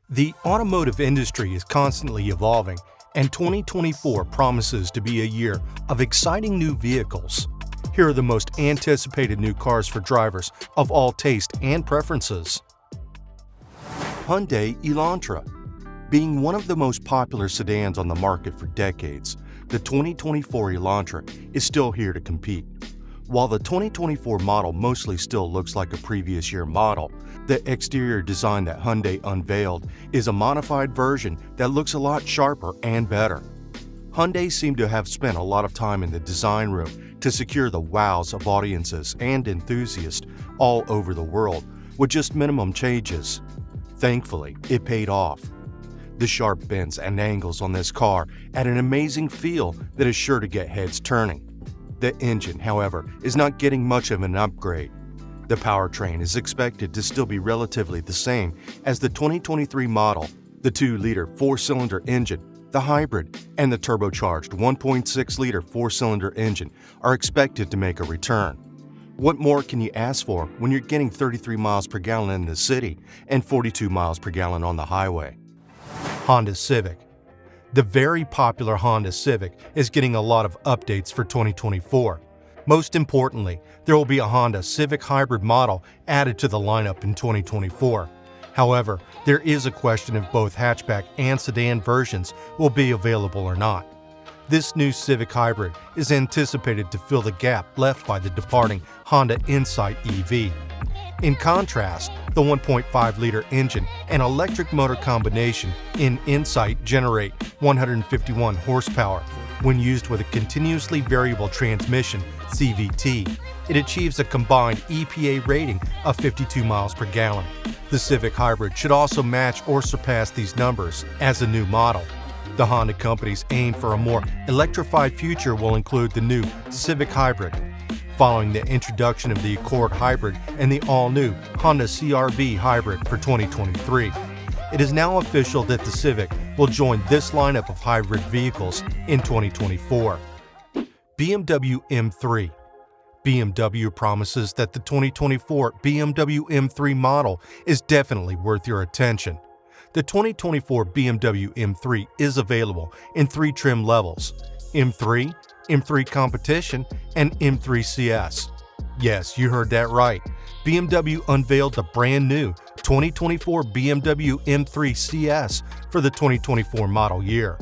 The automotive industry is constantly evolving, and 2024 promises to be a year of exciting new vehicles. Here are the most anticipated new cars for drivers of all taste and preferences. Hyundai Elantra. Being one of the most popular sedans on the market for decades, the 2024 Elantra is still here to compete. While the 2024 model mostly still looks like a previous year model, the exterior design that Hyundai unveiled is a modified version that looks a lot sharper and better. Hyundai seemed to have spent a lot of time in the design room to secure the wows of audiences and enthusiasts all over the world with just minimum changes. Thankfully, it paid off. The sharp bends and angles on this car add an amazing feel that is sure to get heads turning. The engine, however, is not getting much of an upgrade. The powertrain is expected to still be relatively the same as the 2023 model. The 2-liter 4-cylinder engine, the hybrid, and the turbocharged 1.6-liter 4-cylinder engine are expected to make a return. What more can you ask for when you're getting 33 miles per gallon in the city and 42 miles per gallon on the highway? Honda Civic. The very popular Honda Civic is getting a lot of updates for 2024. Most importantly, there will be a Honda Civic hybrid model added to the lineup in 2024. However, there is a question if both hatchback and sedan versions will be available or not. This new Civic hybrid is anticipated to fill the gap left by the departing Honda Insight EV. In contrast, the 1.5-liter engine and electric motor combination in Insight generate 151 horsepower. When used with a continuously variable transmission (CVT), it achieves a combined EPA rating of 52 miles per gallon. The Civic Hybrid should also match or surpass these numbers as a new model. The Honda company's aim for a more electrified future will include the new Civic Hybrid. Following the introduction of the Accord Hybrid and the all-new Honda CR-V Hybrid for 2023, it is now official that the Civic will join this lineup of hybrid vehicles in 2024. BMW M3. BMW promises that the 2024 BMW M3 model is definitely worth your attention. The 2024 BMW M3 is available in 3 trim levels: M3, M3 Competition, and M3 CS. Yes, you heard that right. BMW unveiled the brand new 2024 BMW M3 CS for the 2024 model year.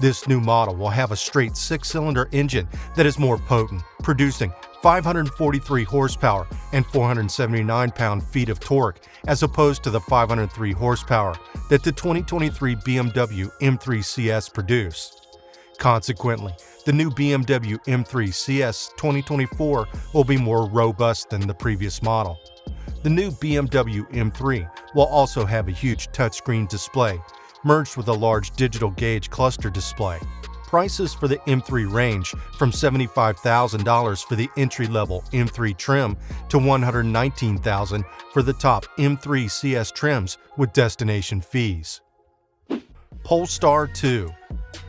This new model will have a straight 6-cylinder engine that is more potent, producing 543 horsepower and 479 pound-feet of torque, as opposed to the 503 horsepower that the 2023 BMW M3 CS produced. Consequently, the new BMW M3 CS 2024 will be more robust than the previous model. The new BMW M3 will also have a huge touchscreen display, merged with a large digital gauge cluster display. Prices for the M3 range from $75,000 for the entry-level M3 trim to $119,000 for the top M3 CS trims with destination fees. Polestar 2.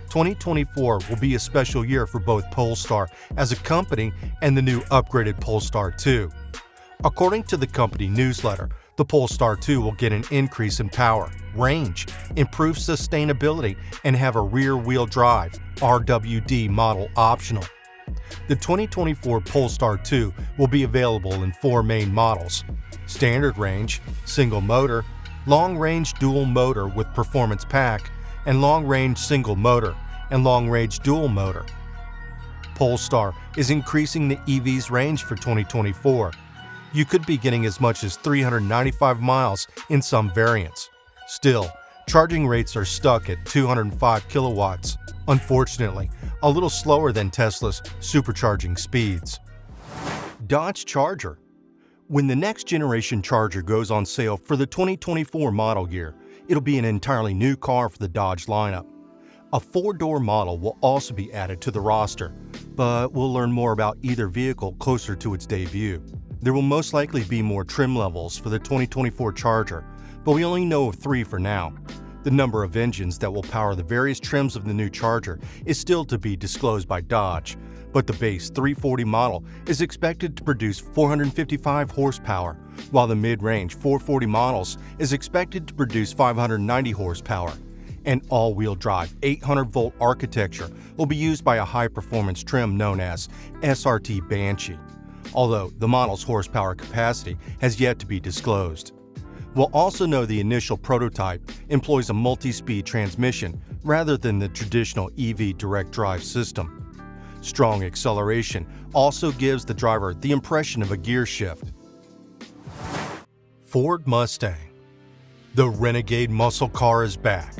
2024 will be a special year for both Polestar as a company and the new upgraded Polestar 2. According to the company newsletter, the Polestar 2 will get an increase in power, range, improved sustainability, and have a rear-wheel drive (RWD) model optional. The 2024 Polestar 2 will be available in 4 main models: standard range, single motor, long-range dual motor with performance pack, and long-range single motor and long-range dual motor. Polestar is increasing the EV's range for 2024. You could be getting as much as 395 miles in some variants. Still, charging rates are stuck at 205 kilowatts, unfortunately, a little slower than Tesla's supercharging speeds. Dodge Charger. When the next generation Charger goes on sale for the 2024 model year, it'll be an entirely new car for the Dodge lineup. A 4-door model will also be added to the roster, but we'll learn more about either vehicle closer to its debut. There will most likely be more trim levels for the 2024 Charger, but we only know of 3 for now. The number of engines that will power the various trims of the new Charger is still to be disclosed by Dodge, but the base 340 model is expected to produce 455 horsepower, while the mid-range 440 models is expected to produce 590 horsepower. An all-wheel drive 800-volt architecture will be used by a high-performance trim known as SRT Banshee, although the model's horsepower capacity has yet to be disclosed. We'll also know the initial prototype employs a multi-speed transmission rather than the traditional EV direct drive system. Strong acceleration also gives the driver the impression of a gear shift. Ford Mustang. The renegade muscle car is back.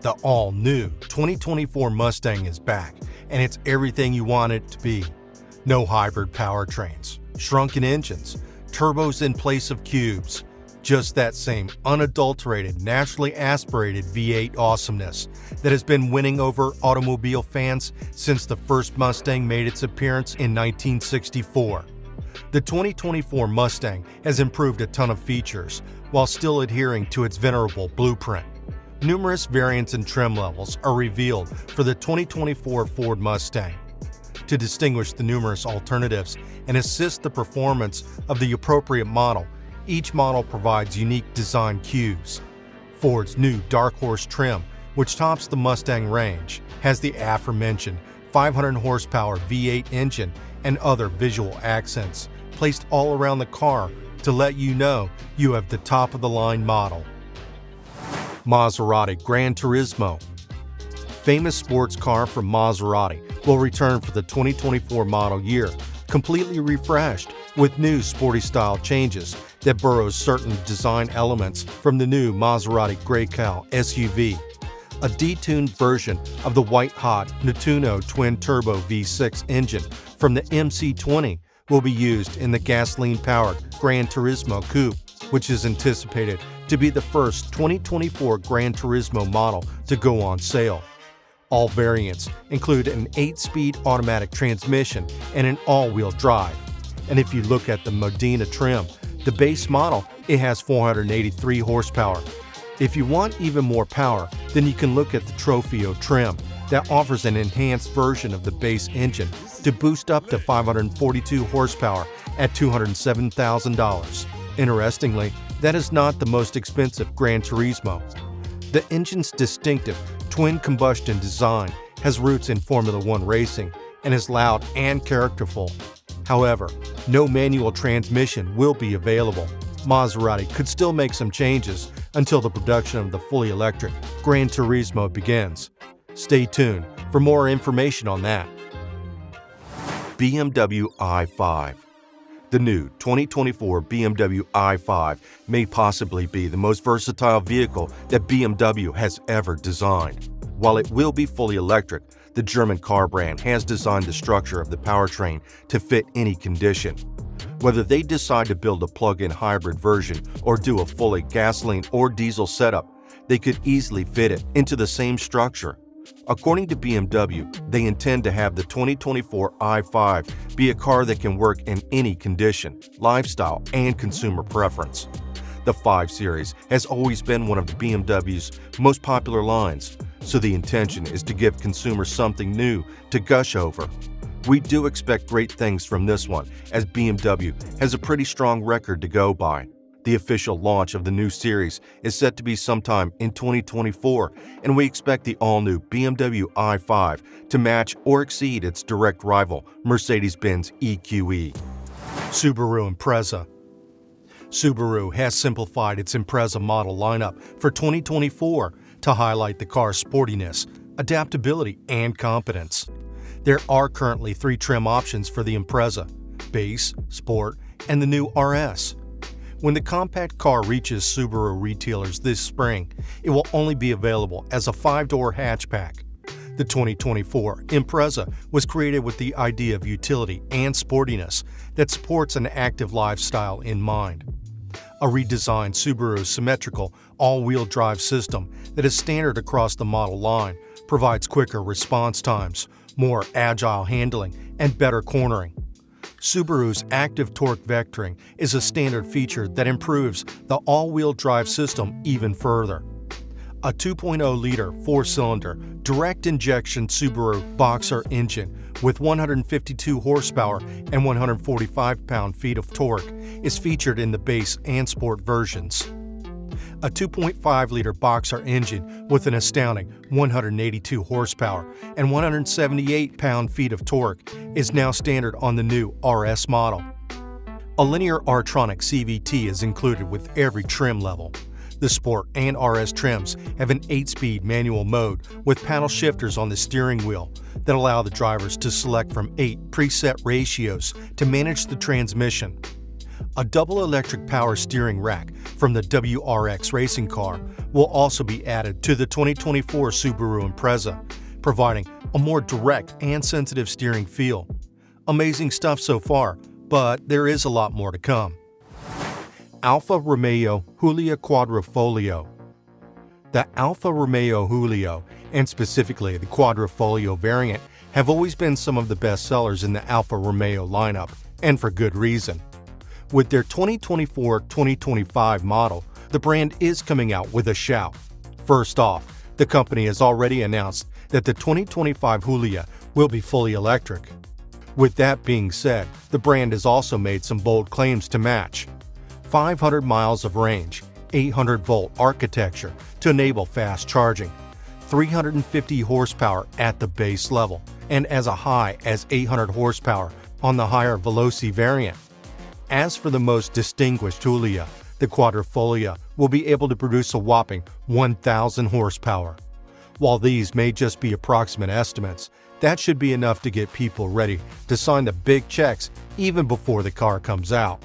The all-new 2024 Mustang is back, and it's everything you want it to be. No hybrid powertrains, shrunken engines, turbos in place of cubes. Just that same unadulterated, naturally aspirated V8 awesomeness that has been winning over automobile fans since the first Mustang made its appearance in 1964. The 2024 Mustang has improved a ton of features while still adhering to its venerable blueprint. Numerous variants and trim levels are revealed for the 2024 Ford Mustang. To distinguish the numerous alternatives and assist the performance of the appropriate model, each model provides unique design cues. Ford's new Dark Horse trim, which tops the Mustang range, has the aforementioned 500 horsepower V8 engine and other visual accents placed all around the car to let you know you have the top-of-the-line model. Maserati Gran Turismo. Famous sports car from Maserati will return for the 2024 model year, completely refreshed with new sporty style changes that borrows certain design elements from the new Maserati Greycal SUV. A detuned version of the white-hot Nettuno twin-turbo V6 engine from the MC20 will be used in the gasoline-powered Gran Turismo Coupe, which is anticipated to be the first 2024 Gran Turismo model to go on sale. All variants include an 8-speed automatic transmission and an all-wheel drive. And if you look at the Modena trim, the base model, it has 483 horsepower. If you want even more power, then you can look at the Trofeo trim that offers an enhanced version of the base engine to boost up to 542 horsepower at $207,000. Interestingly, that is not the most expensive Gran Turismo. The engine's distinctive twin combustion design has roots in Formula One racing and is loud and characterful. However, no manual transmission will be available. Maserati could still make some changes until the production of the fully electric Gran Turismo begins. Stay tuned for more information on that. BMW i5. The new 2024 BMW i5 may possibly be the most versatile vehicle that BMW has ever designed. While it will be fully electric, the German car brand has designed the structure of the powertrain to fit any condition. Whether they decide to build a plug-in hybrid version or do a fully gasoline or diesel setup, they could easily fit it into the same structure. According to BMW, they intend to have the 2024 i5 be a car that can work in any condition, lifestyle, and consumer preference. The 5 Series has always been one of the BMW's most popular lines, so the intention is to give consumers something new to gush over. We do expect great things from this one, as BMW has a pretty strong record to go by. The official launch of the new series is set to be sometime in 2024, and we expect the all-new BMW i5 to match or exceed its direct rival, Mercedes-Benz EQE. Subaru Impreza. Subaru has simplified its Impreza model lineup for 2024 to highlight the car's sportiness, adaptability, and competence. There are currently 3 trim options for the Impreza: Base, Sport, and the new RS. When the compact car reaches Subaru retailers this spring, it will only be available as a 5-door hatchback. The 2024 Impreza was created with the idea of utility and sportiness that supports an active lifestyle in mind. A redesigned Subaru symmetrical all-wheel drive system that is standard across the model line provides quicker response times, more agile handling, and better cornering. Subaru's active torque vectoring is a standard feature that improves the all-wheel drive system even further. A 2.0-liter four-cylinder direct injection Subaru Boxer engine with 152 horsepower and 145 pound-feet of torque is featured in the base and sport versions. A 2.5-liter Boxer engine with an astounding 182 horsepower and 178 pound-feet of torque is now standard on the new RS model. A linear R-tronic CVT is included with every trim level. The Sport and RS trims have an 8-speed manual mode with paddle shifters on the steering wheel that allow the drivers to select from 8 preset ratios to manage the transmission. A double electric power steering rack from the WRX racing car will also be added to the 2024 Subaru Impreza, providing a more direct and sensitive steering feel. Amazing stuff so far, but there is a lot more to come. Alfa Romeo Giulia Quadrifoglio. The Alfa Romeo Giulia, and specifically the Quadrifoglio variant, have always been some of the best sellers in the Alfa Romeo lineup, and for good reason. With their 2024-2025 model, the brand is coming out with a shout. First off, the company has already announced that the 2025 Giulia will be fully electric. With that being said, the brand has also made some bold claims to match. 500 miles of range, 800-volt architecture to enable fast charging, 350 horsepower at the base level, and as high as 800 horsepower on the higher Veloci variant. As for the most distinguished Giulia, the Quadrifoglio will be able to produce a whopping 1,000 horsepower. While these may just be approximate estimates, that should be enough to get people ready to sign the big checks even before the car comes out.